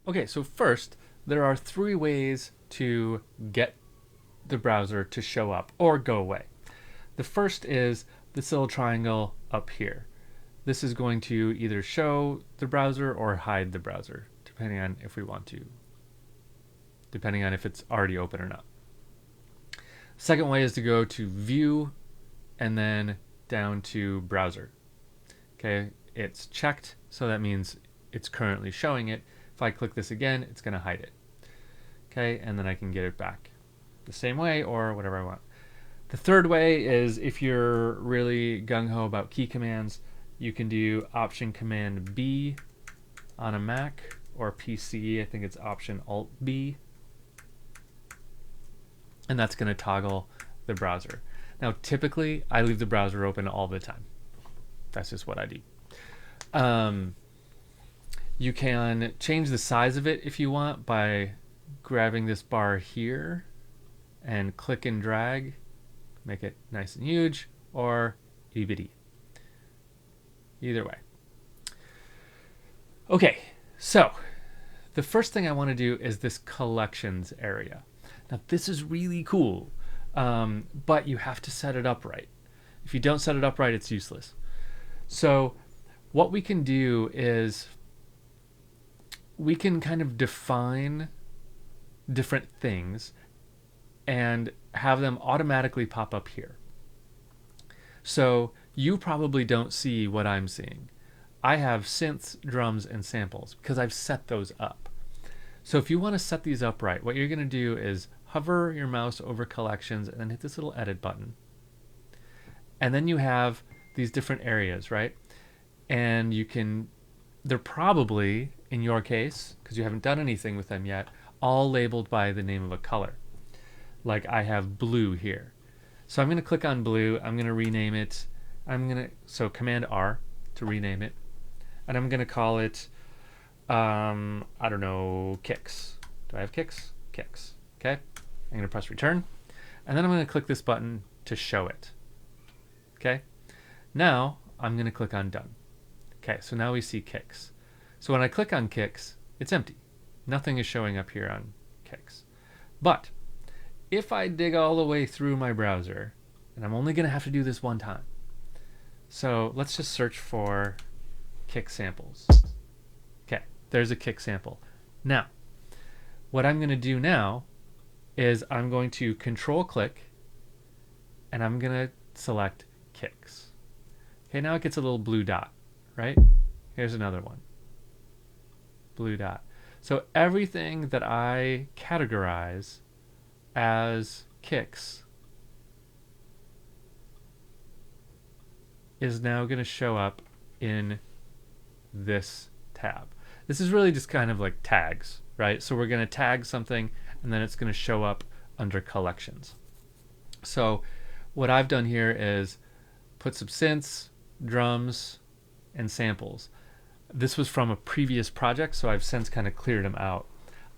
Okay, so first, there are three ways to get the browser to show up or go away. The first is this little triangle up here. This is going to either show the browser or hide the browser, depending on if we want to, depending on if it's already open or not. Second way is to go to View and then down to Browser. Okay, it's checked, so that means it's currently showing it. If I click this again, it's going to hide it. Okay, and then I can get it back the same way or whatever I want. The third way is if you're really gung-ho about key commands, you can do Option Command B on a Mac or PC. I think it's Option Alt B. And that's going to toggle the browser. Now, typically, I leave the browser open all the time. That's just what I do. You can change the size of it if you want by grabbing this bar here and click and drag, make it nice and huge, or itty bitty. Either way. Okay, so the first thing I want to do is this collections area. Now, this is really cool, but you have to set it up right. If you don't set it up right, it's useless. So what we can do is we can kind of define different things and have them automatically pop up here. So you probably don't see what I'm seeing. I have synths, drums, and samples because I've set those up. So if you want to set these up right, what you're going to do is hover your mouse over collections and then hit this little edit button. And then you have these different areas, right? And you can, they're probably, in your case, because you haven't done anything with them yet, all labeled by the name of a color. Like I have blue here. So I'm going to click on blue. I'm going to rename it. So Command R to rename it. And I'm going to call it, I don't know, kicks. Do I have kicks? Kicks. Okay. I'm going to press return. And then I'm going to click this button to show it. Okay. Now I'm going to click on done. Okay. So now we see kicks. So when I click on kicks, it's empty. Nothing is showing up here on kicks. But if I dig all the way through my browser, and I'm only going to have to do this one time. So let's just search for kick samples. Okay, there's a kick sample. Now, what I'm going to do now is I'm going to control click and I'm going to select kicks. Okay, now it gets a little blue dot, right? Here's another one. Blue dot. So everything that I categorize as kicks is now going to show up in this tab. This is really just kind of like tags, right? So we're going to tag something and then it's going to show up under collections. So what I've done here is put some synths, drums, and samples. This was from a previous project, so I've since kind of cleared them out.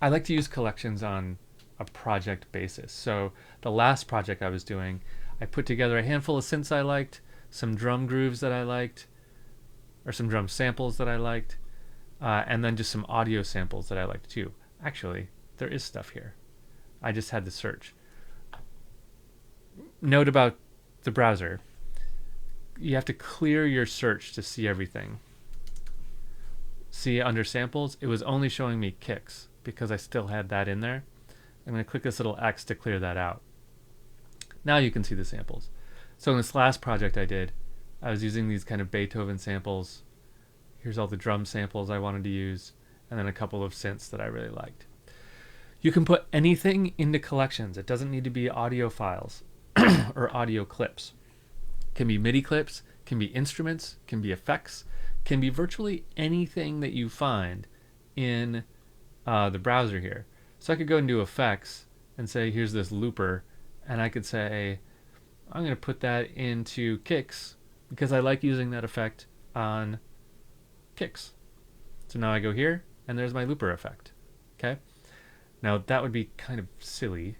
I like to use collections on a project basis. So the last project I was doing, I put together a handful of synths I liked, some drum grooves that I liked, or some drum samples that I liked, and then just some audio samples that I liked too. Actually, there is stuff here. I just had to search. Note about the browser. You have to clear your search to see everything. See under samples, it was only showing me kicks because I still had that in there. I'm going to click this little X to clear that out. Now you can see the samples. So in this last project I did, I was using these kind of Beethoven samples. Here's all the drum samples I wanted to use, and then a couple of synths that I really liked. You can put anything into collections. It doesn't need to be audio files or audio clips. It can be MIDI clips, can be instruments, can be effects, can be virtually anything that you find in the browser here. So I could go into effects and say, here's this looper, and I could say, I'm going to put that into kicks because I like using that effect on kicks. So now I go here, and there's my looper effect. Okay. Now that would be kind of silly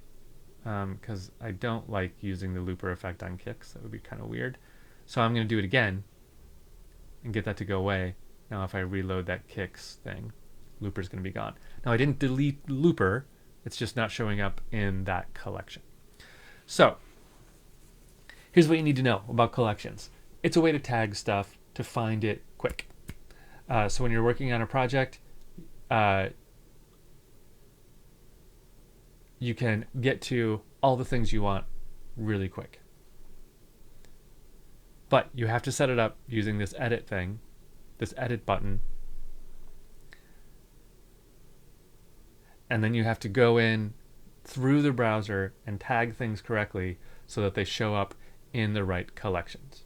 because I don't like using the looper effect on kicks. That would be kind of weird. So I'm going to do it again and get that to go away. Now if I reload that kicks thing, Looper's going to be gone. Now I didn't delete Looper, it's just not showing up in that collection. So here's what you need to know about collections. It's a way to tag stuff to find it quick. So when you're working on a project, you can get to all the things you want really quick. But you have to set it up using this edit thing, this edit button. And then you have to go in through the browser and tag things correctly so that they show up in the right collections.